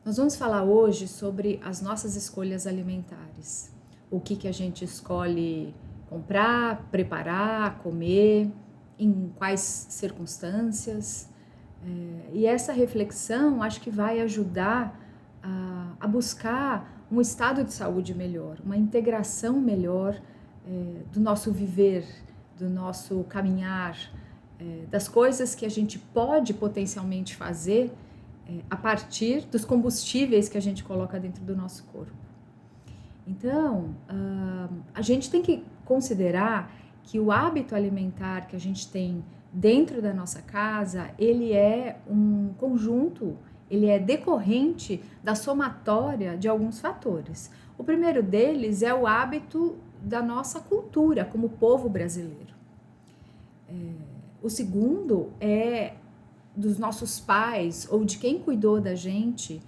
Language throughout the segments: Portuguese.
Nós vamos falar hoje sobre as nossas escolhas alimentares. O que a gente escolhe comprar, preparar, comer, em quais circunstâncias. E essa reflexão acho que vai ajudar a buscar um estado de saúde melhor, uma integração melhor do nosso viver, do nosso caminhar, das coisas que a gente pode potencialmente fazer a partir dos combustíveis que a gente coloca dentro do nosso corpo. Então, a gente tem que considerar que o hábito alimentar que a gente tem dentro da nossa casa, ele é um conjunto, ele é decorrente da somatória de alguns fatores. O primeiro deles é o hábito da nossa cultura como povo brasileiro. O segundo é dos nossos pais ou de quem cuidou da gente,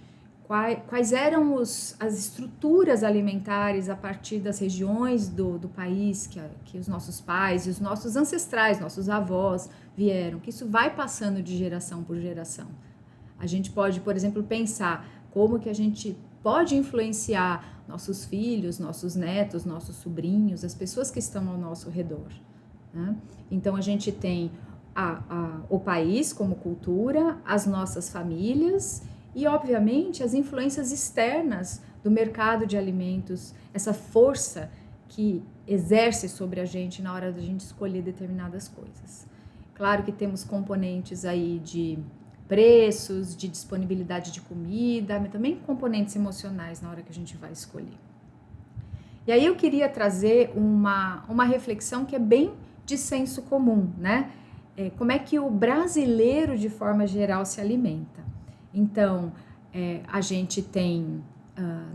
quais eram as estruturas alimentares a partir das regiões do país que os nossos pais e os nossos ancestrais, nossos avós vieram, que isso vai passando de geração por geração. A gente pode, por exemplo, pensar como que a gente pode influenciar nossos filhos, nossos netos, nossos sobrinhos, as pessoas que estão ao nosso redor, né? Então a gente tem o país como cultura, as nossas famílias e, obviamente, as influências externas do mercado de alimentos, essa força que exerce sobre a gente na hora da gente escolher determinadas coisas. Claro que temos componentes aí de preços, de disponibilidade de comida, mas também componentes emocionais na hora que a gente vai escolher. E aí eu queria trazer uma reflexão que é bem de senso comum, né? Como é que o brasileiro, de forma geral, se alimenta. Então, a gente tem,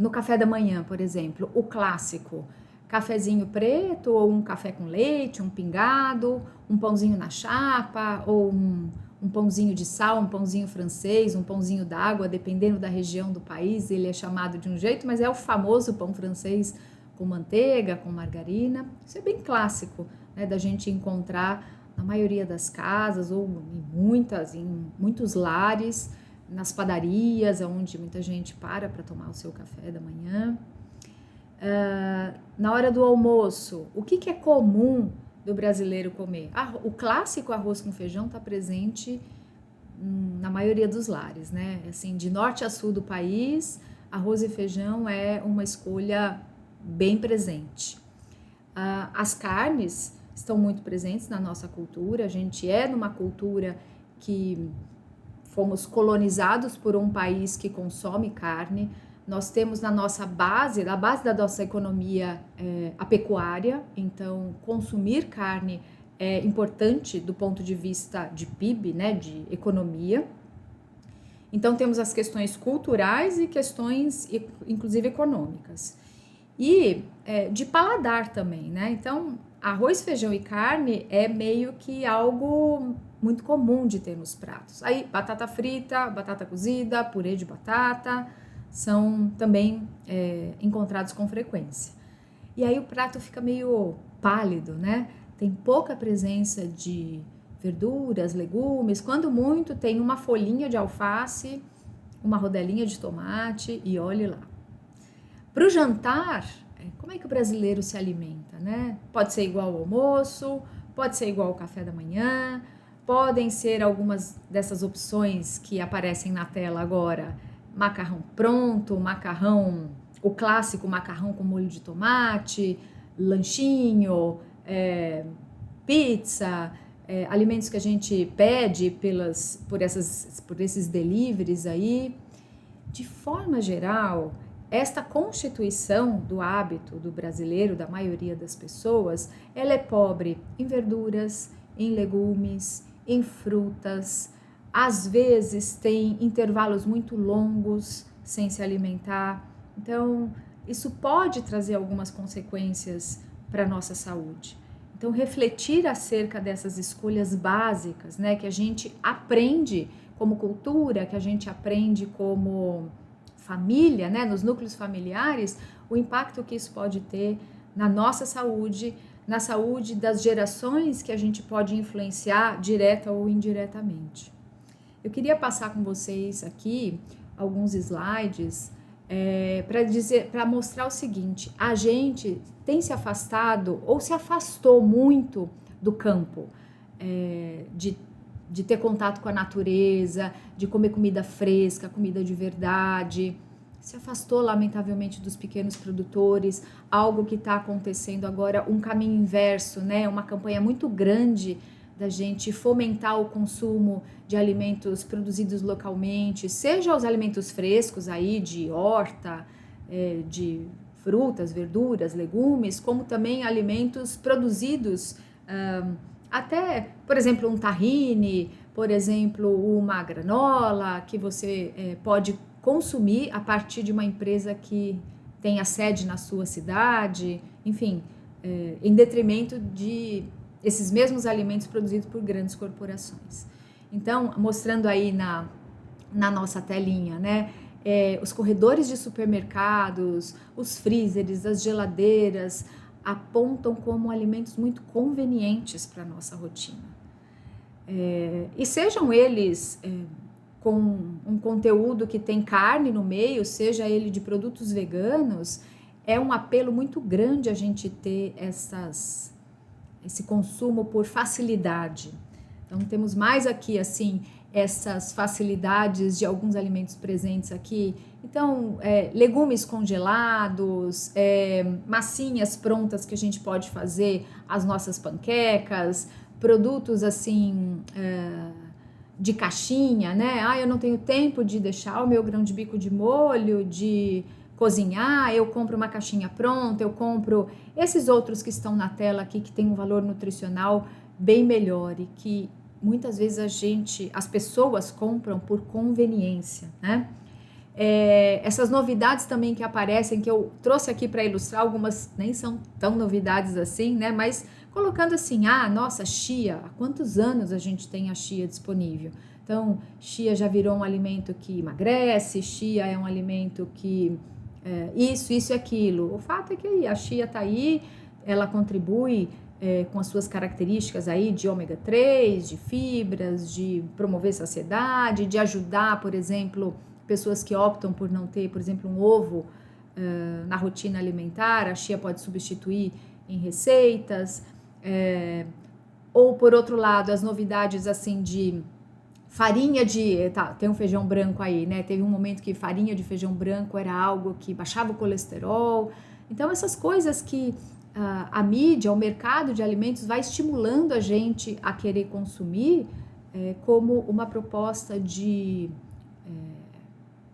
no café da manhã, por exemplo, o clássico, cafezinho preto ou um café com leite, um pingado, um pãozinho na chapa ou um pãozinho de sal, um pãozinho francês, um pãozinho d'água, dependendo da região do país, ele é chamado de um jeito, mas é o famoso pão francês com manteiga, com margarina. Isso é bem clássico, né, da gente encontrar na maioria das casas ou em muitos lares, nas padarias, onde muita gente para tomar o seu café da manhã. Na hora do almoço, o que é comum do brasileiro comer? O clássico arroz com feijão está presente na maioria dos lares, né? Assim, de norte a sul do país, arroz e feijão é uma escolha bem presente. As carnes estão muito presentes na nossa cultura. A gente é numa cultura que fomos colonizados por um país que consome carne. Nós temos na nossa base, na base da nossa economia, a pecuária. Então, consumir carne é importante do ponto de vista de PIB, né, de economia. Então, temos as questões culturais e questões, inclusive, econômicas. E de paladar também, né? Então, arroz, feijão e carne é meio que algo muito comum de ter nos pratos. Aí, batata frita, batata cozida, purê de batata, são também encontrados com frequência. E aí o prato fica meio pálido, né? Tem pouca presença de verduras, legumes, quando muito tem uma folhinha de alface, uma rodelinha de tomate e olhe lá. Para o jantar, como é que o brasileiro se alimenta, né? Pode ser igual ao almoço, pode ser igual ao café da manhã, podem ser algumas dessas opções que aparecem na tela agora, macarrão pronto, o clássico macarrão com molho de tomate, lanchinho, pizza, alimentos que a gente pede por esses deliveries aí. De forma geral, esta constituição do hábito do brasileiro, da maioria das pessoas, ela é pobre em verduras, em legumes, em frutas, às vezes tem intervalos muito longos sem se alimentar. Então, isso pode trazer algumas consequências para a nossa saúde. Então, refletir acerca dessas escolhas básicas, né, que a gente aprende como cultura, que a gente aprende como família, né, nos núcleos familiares, o impacto que isso pode ter na nossa saúde, na saúde das gerações que a gente pode influenciar direta ou indiretamente. Eu queria passar com vocês aqui alguns slides para mostrar o seguinte: a gente tem se afastado ou se afastou muito do campo, de ter contato com a natureza, de comer comida fresca, comida de verdade. Se afastou, lamentavelmente, dos pequenos produtores, algo que está acontecendo agora, um caminho inverso, né? Uma campanha muito grande da gente fomentar o consumo de alimentos produzidos localmente, seja os alimentos frescos aí, de horta, de frutas, verduras, legumes, como também alimentos produzidos, até, por exemplo, um tahine, por exemplo, uma granola, que você pode consumir a partir de uma empresa que tem a sede na sua cidade, enfim, em detrimento de esses mesmos alimentos produzidos por grandes corporações. Então, mostrando aí na nossa telinha, né, os corredores de supermercados, os freezers, as geladeiras, apontam como alimentos muito convenientes para a nossa rotina. E sejam eles com um conteúdo que tem carne no meio, seja ele de produtos veganos, é um apelo muito grande a gente ter esse consumo por facilidade. Então, temos mais aqui, assim, essas facilidades de alguns alimentos presentes aqui. Então, legumes congelados, massinhas prontas que a gente pode fazer, as nossas panquecas, produtos, assim, de caixinha, né? Eu não tenho tempo de deixar o meu grão de bico de molho, de cozinhar, eu compro uma caixinha pronta, eu compro esses outros que estão na tela aqui, que tem um valor nutricional bem melhor e que muitas vezes as pessoas compram por conveniência, né? Essas novidades também que aparecem, que eu trouxe aqui para ilustrar, algumas nem são tão novidades assim, né? Mas colocando assim, nossa, chia, há quantos anos a gente tem a chia disponível? Então, chia já virou um alimento que emagrece, chia é um alimento que isso e aquilo. O fato é que a chia está aí, ela contribui com as suas características aí de ômega 3, de fibras, de promover saciedade, de ajudar, por exemplo, pessoas que optam por não ter, por exemplo, um ovo na rotina alimentar, a chia pode substituir em receitas. Ou, por outro lado, as novidades assim de farinha tem um feijão branco aí, né? Teve um momento que farinha de feijão branco era algo que baixava o colesterol. Então, essas coisas que a mídia, o mercado de alimentos vai estimulando a gente a querer consumir como uma proposta de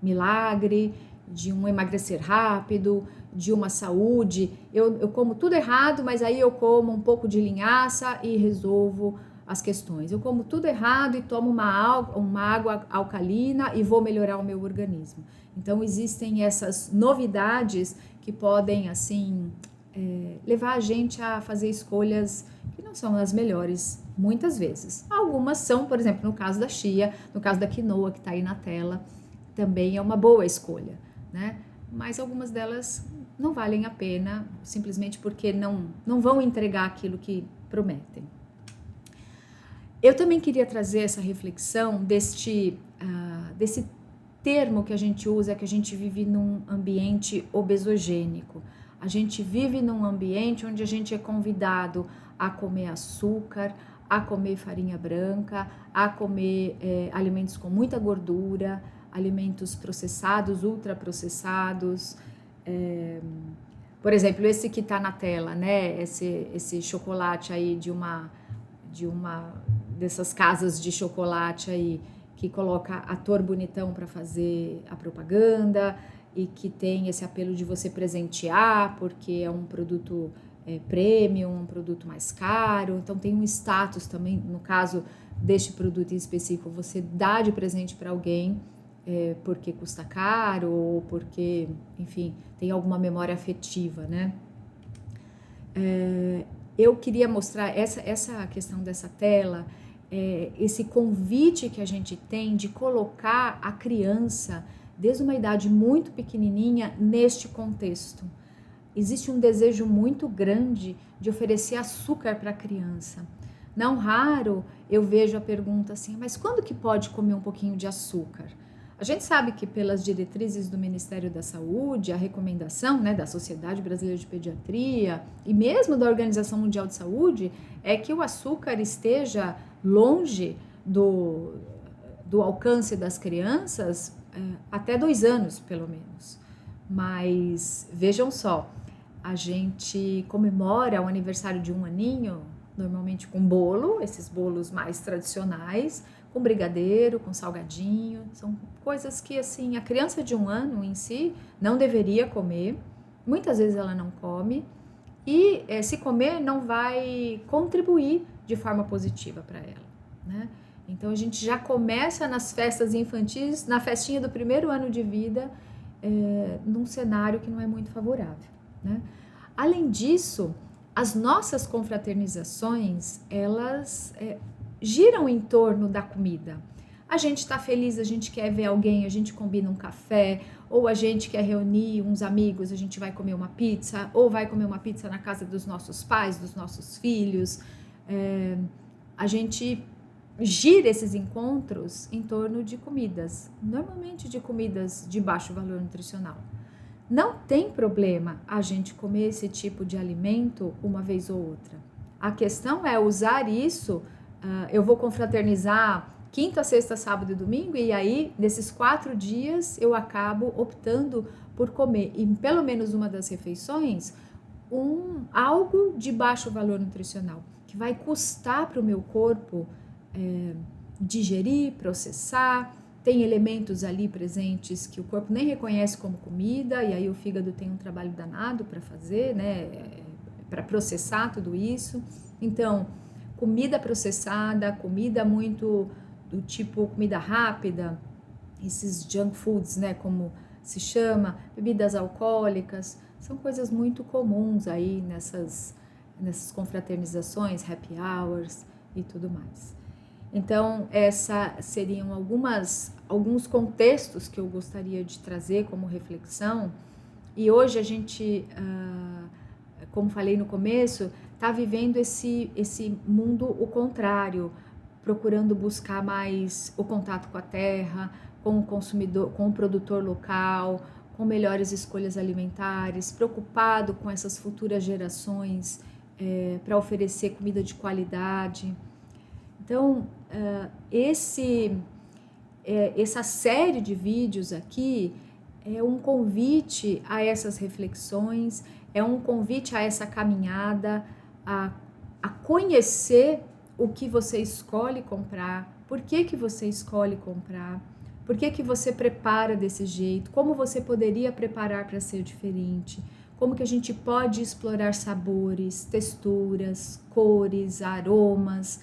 milagre, de um emagrecer rápido, de uma saúde. Eu como tudo errado, mas aí eu como um pouco de linhaça e resolvo as questões. Eu como tudo errado e tomo uma água alcalina e vou melhorar o meu organismo. Então, existem essas novidades que podem, assim, levar a gente a fazer escolhas que não são as melhores, muitas vezes. Algumas são, por exemplo, no caso da chia, no caso da quinoa, que está aí na tela, também é uma boa escolha, né? Mas algumas delas não valem a pena, simplesmente porque não vão entregar aquilo que prometem. Eu também queria trazer essa reflexão desse termo que a gente usa, que a gente vive num ambiente obesogênico. A gente vive num ambiente onde a gente é convidado a comer açúcar, a comer farinha branca, a comer alimentos com muita gordura, alimentos processados, ultraprocessados. Por exemplo, esse que está na tela, né? Esse chocolate aí de uma dessas casas de chocolate aí que coloca ator bonitão para fazer a propaganda e que tem esse apelo de você presentear porque é um produto premium, um produto mais caro, então tem um status também, no caso deste produto em específico, você dá de presente para alguém porque custa caro ou porque, enfim, tem alguma memória afetiva, né? Eu queria mostrar essa questão dessa tela, esse convite que a gente tem de colocar a criança, desde uma idade muito pequenininha, neste contexto. Existe um desejo muito grande de oferecer açúcar para a criança. Não raro eu vejo a pergunta assim, mas quando que pode comer um pouquinho de açúcar? A gente sabe que pelas diretrizes do Ministério da Saúde, a recomendação, né, da Sociedade Brasileira de Pediatria e mesmo da Organização Mundial de Saúde é que o açúcar esteja longe do alcance das crianças até 2 anos, pelo menos. Mas vejam só, a gente comemora o aniversário de 1 aninho, normalmente com bolo, esses bolos mais tradicionais, com brigadeiro, com salgadinho, são coisas que assim a criança de 1 ano em si não deveria comer, muitas vezes ela não come e se comer não vai contribuir de forma positiva para ela, né? Então a gente já começa nas festas infantis, na festinha do 1º ano de vida, num cenário que não é muito favorável, né? Além disso, as nossas confraternizações, elas giram em torno da comida. A gente está feliz, a gente quer ver alguém, a gente combina um café, ou a gente quer reunir uns amigos, a gente vai comer uma pizza, ou vai comer uma pizza na casa dos nossos pais, dos nossos filhos. A gente gira esses encontros em torno de comidas, normalmente de comidas de baixo valor nutricional. Não tem problema a gente comer esse tipo de alimento uma vez ou outra. A questão é usar isso. Eu vou confraternizar quinta, sexta, sábado e domingo, e aí, nesses 4 dias, eu acabo optando por comer, em pelo menos uma das refeições, algo de baixo valor nutricional, que vai custar para o meu corpo digerir, processar. Tem elementos ali presentes que o corpo nem reconhece como comida, e aí o fígado tem um trabalho danado para fazer, né, para processar tudo isso. Então, comida processada, comida muito do tipo comida rápida, esses junk foods, né, como se chama, bebidas alcoólicas, são coisas muito comuns aí nessas confraternizações, happy hours e tudo mais. Então, essas seriam alguns contextos que eu gostaria de trazer como reflexão. E hoje a gente, como falei no começo, está vivendo esse mundo o contrário, procurando buscar mais o contato com a terra, com o consumidor, com o produtor local, com melhores escolhas alimentares, preocupado com essas futuras gerações para oferecer comida de qualidade. Então, essa série de vídeos aqui é um convite a essas reflexões, é um convite a essa caminhada, a conhecer o que você escolhe comprar, por que você escolhe comprar, por que você prepara desse jeito, como você poderia preparar para ser diferente, como que a gente pode explorar sabores, texturas, cores, aromas,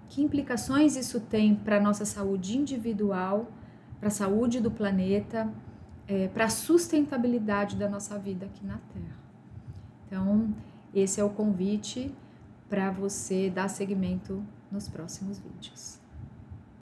que implicações isso tem para a nossa saúde individual, para a saúde do planeta, para a sustentabilidade da nossa vida aqui na Terra. Então, esse é o convite para você dar seguimento nos próximos vídeos.